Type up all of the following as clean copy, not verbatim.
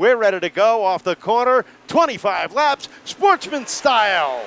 We're ready to go off the corner. 25 laps, sportsman style.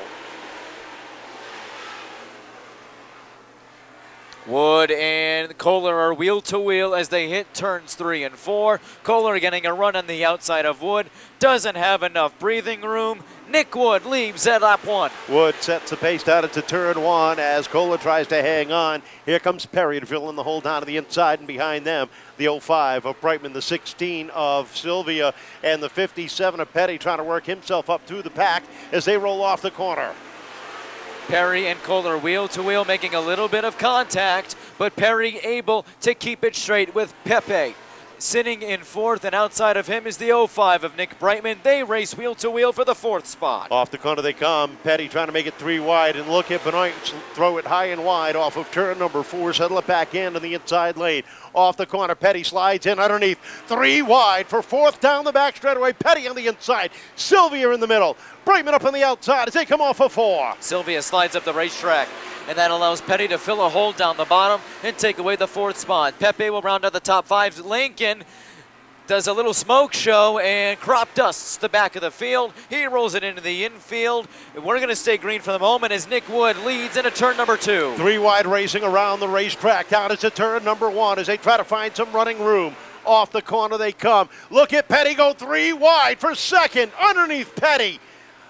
Wood and Kohler are wheel to wheel as they hit turns 3 and 4. Kohler getting a run on the outside of Wood. Doesn't have enough breathing room. Nick Wood leaves at lap 1. Wood sets the pace down into turn 1 as Kohler tries to hang on. Here comes Perry to fill in the hole down to the inside, and behind them, the 05 of Brightman, the 16 of Silvia, and the 57 of Petty trying to work himself up through the pack as they roll off the corner. Perry and Kohler wheel to wheel making a little bit of contact, but Perry able to keep it straight with Pepe. Sitting in 4th, and outside of him is the 05 of Nick Brightman. They race wheel to wheel for the 4th spot. Off the corner they come. Petty trying to make it 3 wide, and look at Benoit throw it high and wide off of turn number 4. Settle it back in the inside lane. Off the corner, Petty slides in underneath. 3 wide for 4th down the back straightaway. Petty on the inside. Silvia in the middle. Brightman up on the outside as they come off of 4. Silvia slides up the racetrack, and that allows Petty to fill a hole down the bottom and take away the 4th spot. Pepe will round out the top 5. Lincoln does a little smoke show and crop dusts the back of the field. He rolls it into the infield. We're going to stay green for the moment as Nick Wood leads into turn number 2. 3 wide racing around the racetrack down into turn number 1 as they try to find some running room. Off the corner they come. Look at Petty go 3 wide for 2nd underneath Petty.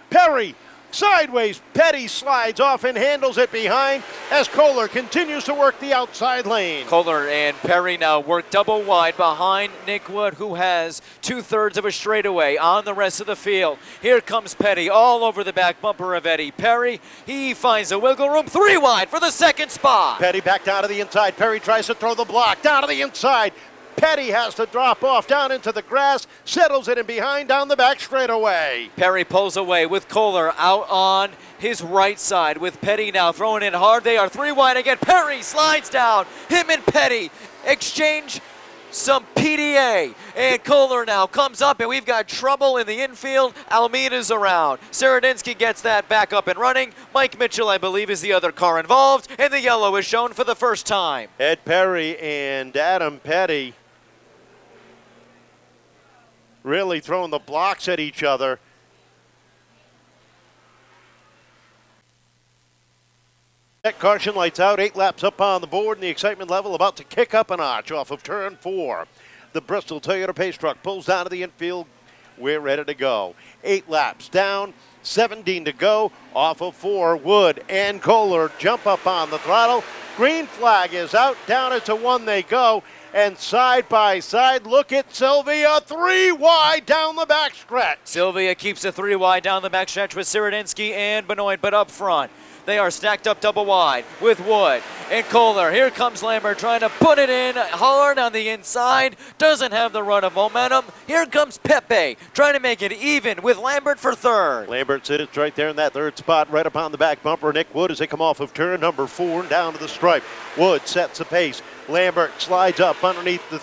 Perry sideways. Petty slides off and handles it behind as Kohler continues to work the outside lane. Kohler and Perry now work double wide behind Nick Wood, who has 2/3 of a straightaway on the rest of the field. Here comes Petty all over the back bumper of Eddie Perry. He finds a wiggle room. 3 wide for the 2nd spot. Petty back down to the inside. Perry tries to throw the block down to the inside. Petty has to drop off down into the grass, settles it in behind down the back straightaway. Perry pulls away with Kohler out on his right side with Petty now throwing in hard. They are 3 wide again. Perry slides down. Him and Petty exchange some PDA. And Kohler now comes up, and we've got trouble in the infield. Almeida's around. Serydynski gets that back up and running. Mike Mitchell, I believe, is the other car involved, and the yellow is shown for the first time. Ed Perry and Adam Petty really throwing the blocks at each other. That caution lights out, 8 laps up on the board, and the excitement level about to kick up a notch off of turn 4. The Bristol Toyota Pace Truck pulls down to the infield. We're ready to go. 8 laps down, 17 to go. Off of 4, Wood and Kohler jump up on the throttle. Green flag is out, down into 1 they go. And side by side, look at Silvia, 3 wide down the backstretch. Silvia keeps it 3 wide down the backstretch with Serydynski and Benoit, but up front, they are stacked up double wide with Wood and Kohler. Here comes Lambert trying to put it in hard on the inside. Doesn't have the run of momentum. Here comes Pepe trying to make it even with Lambert for 3rd. Lambert sits right there in that 3rd spot, right upon the back bumper. Nick Wood as they come off of turn number 4 and down to the stripe. Wood sets the pace. Lambert slides up underneath the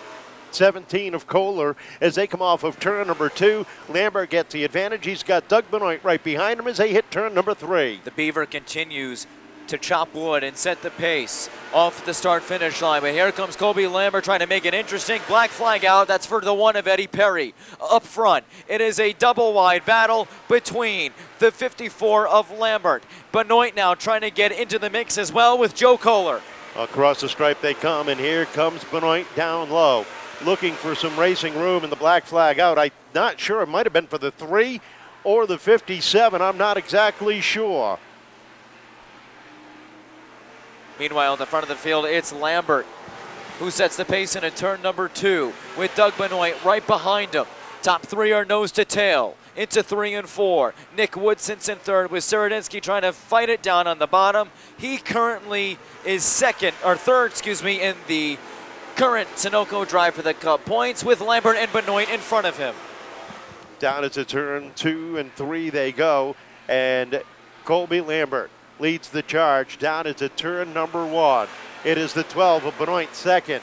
17 of Kohler as they come off of turn number 2. Lambert gets the advantage. He's got Doug Benoit right behind him as they hit turn number 3. The Beaver continues to chop wood and set the pace off the start-finish line. But here comes Colby Lambert trying to make it interesting. Black flag out. That's for the 1 of Eddie Perry. Up front, it is a double-wide battle between the 54 of Lambert. Benoit now trying to get into the mix as well with Joe Kohler. Across the stripe they come, and here comes Benoit down low, looking for some racing room, and the black flag out. I'm not sure. It might have been for the 3 or the 57. I'm not exactly sure. Meanwhile, in the front of the field, it's Lambert who sets the pace into turn number 2 with Doug Benoit right behind him. Top 3 are nose to tail into 3 and 4. Nick Wood sits in 3rd with Serydynski trying to fight it down on the bottom. He currently is 3rd, in the current Sunoco drive for the Cup points with Lambert and Benoit in front of him. Down into turn 2 and 3 they go, and Colby Lambert leads the charge down into turn number 1. It is the 12 of Benoit 2nd.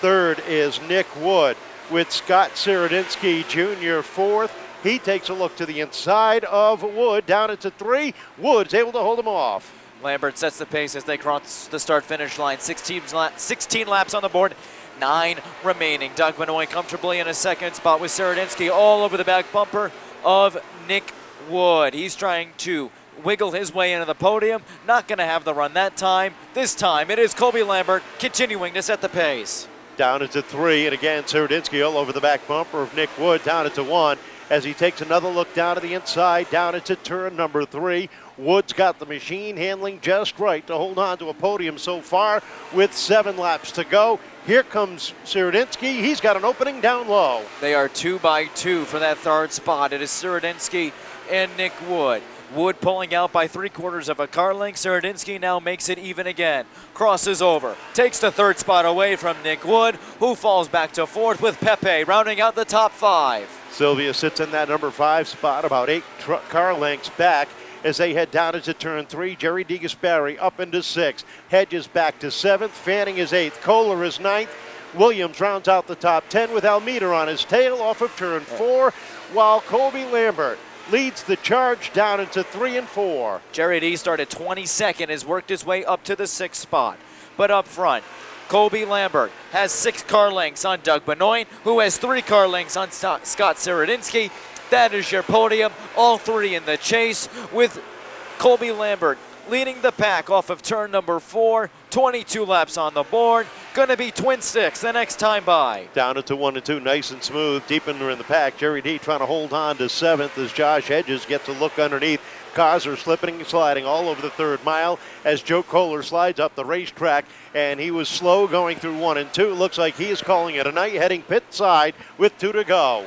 3rd is Nick Wood with Scott Serydynski Jr. 4th. He takes a look to the inside of Wood down into 3. Wood's able to hold him off. Lambert sets the pace as they cross the start-finish line. 16 laps on the board. 9 remaining. Doug Benoit comfortably in a second spot with Serydynski all over the back bumper of Nick Wood. He's trying to wiggle his way into the podium. Not going to have the run that time. This time it is Colby Lambert continuing to set the pace. Down into 3, and again, Serydynski all over the back bumper of Nick Wood, down into 1, as he takes another look down to the inside, down into turn number 3. Wood's got the machine handling just right to hold on to a podium so far with 7 laps to go. Here comes Serydynski. He's got an opening down low. They are 2 by 2 for that third spot. It is Serydynski and Nick Wood. Wood pulling out by 3/4 of a car length. Serydynski now makes it even again. Crosses over. Takes the third spot away from Nick Wood, who falls back to 4th with Pepe rounding out the top 5. Silvia sits in that number 5 spot, about 8 car lengths back as they head down into turn 3. Gerry DeGasparre up into 6th. Hedges back to 7th. Fanning is 8th. Kohler is 9th. Williams rounds out the top 10 with Almeida on his tail off of turn 4, while Colby Lambert leads the charge down into 3 and 4. Gerry D started 22nd, has worked his way up to the 6th spot. But up front, Colby Lambert has 6 car lengths on Doug Benoit, who has 3 car lengths on Scott Serydynski. That is your podium, all 3 in the chase, with Colby Lambert leading the pack off of turn number 4. 22 laps on the board. Going to be twin sticks the next time by. Down into 1 and 2, nice and smooth, deep in the pack. Gerry D trying to hold on to 7th as Josh Hedges gets a look underneath. Cars are slipping and sliding all over the 3rd mile as Joe Kohler slides up the racetrack, and he was slow going through 1 and 2. Looks like he is calling it a night, heading pit side with 2 to go.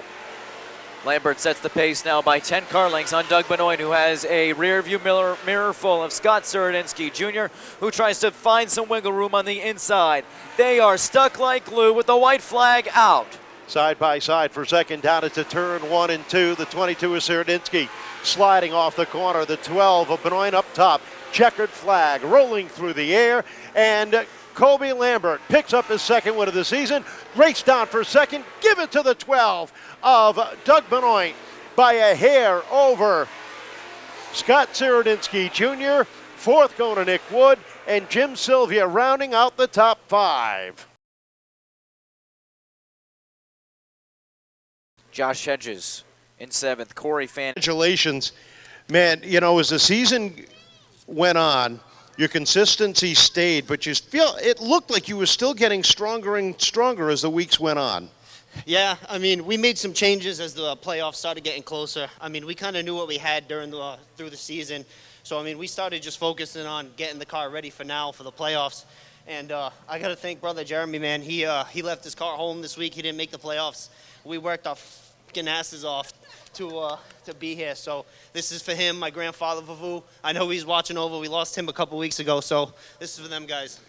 Lambert sets the pace now by 10 car lengths on Doug Benoit, who has a rear view mirror full of Scott Serydynski Jr., who tries to find some wiggle room on the inside. They are stuck like glue with the white flag out. Side by side for second, down into turn 1 and 2. The 22 is Serydynski sliding off the corner. The 12 of Benoit up top. Checkered flag rolling through the air, and Colby Lambert picks up his 2nd win of the season. Race down for 2nd. Give it to the 12 of Doug Benoit by a hair over Scott Serydynski Jr. 4th going to Nick Wood, and Jim Silvia rounding out the top 5. Josh Hedges in 7th. Corey Fanning. Congratulations. Man, you know, as the season went on, your consistency stayed, but you feel it looked like you were still getting stronger and stronger as the weeks went on. Yeah, I mean, we made some changes as the playoffs started getting closer. I mean, we kind of knew what we had through the season. So, I mean, we started just focusing on getting the car ready for now for the playoffs. And I got to thank Brother Jeremy, man. He left his car home this week. He didn't make the playoffs. We worked our fucking asses off to be here. So this is for him, my grandfather, Vavu. I know he's watching over. We lost him a couple weeks ago. So this is for them guys.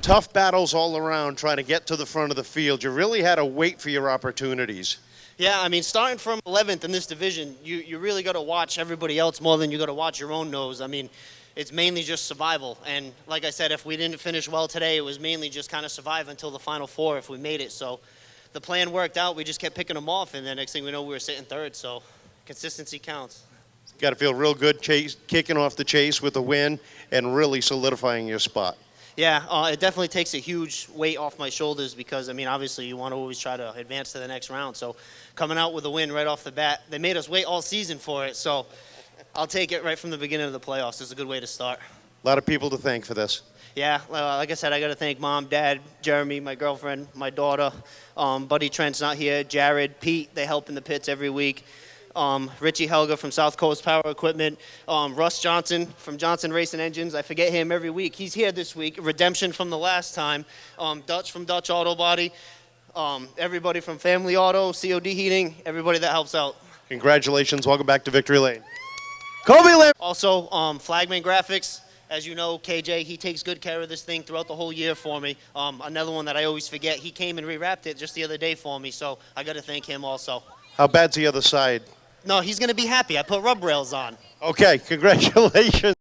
Tough battles all around trying to get to the front of the field. You really had to wait for your opportunities. Yeah, I mean, starting from 11th in this division, you really got to watch everybody else more than you got to watch your own nose. I mean, it's mainly just survival. And like I said, if we didn't finish well today, it was mainly just kind of survive until the final 4 if we made it. So the plan worked out. We just kept picking them off, and the next thing we know, we were sitting 3rd. So consistency counts. Got to feel real good kicking off the chase with a win and really solidifying your spot. Yeah, it definitely takes a huge weight off my shoulders because, I mean, obviously you want to always try to advance to the next round. So coming out with a win right off the bat, they made us wait all season for it. So I'll take it right from the beginning of the playoffs. It's a good way to start. A lot of people to thank for this. Yeah, like I said, I got to thank Mom, Dad, Jeremy, my girlfriend, my daughter, Buddy Trent's not here, Jared, Pete, they help in the pits every week. Richie Helger from South Coast Power Equipment, Russ Johnson from Johnson Racing Engines. I forget him every week. He's here this week. Redemption from the last time. Dutch from Dutch Auto Body. Everybody from Family Auto, COD Heating, everybody that helps out. Congratulations. Welcome back to Victory Lane. Colby Lambert. Also, Flagman Graphics. As you know, KJ, he takes good care of this thing throughout the whole year for me. Another one that I always forget, he came and rewrapped it just the other day for me, so I got to thank him also. How bad's the other side? No, he's going to be happy. I put rub rails on. Okay, congratulations.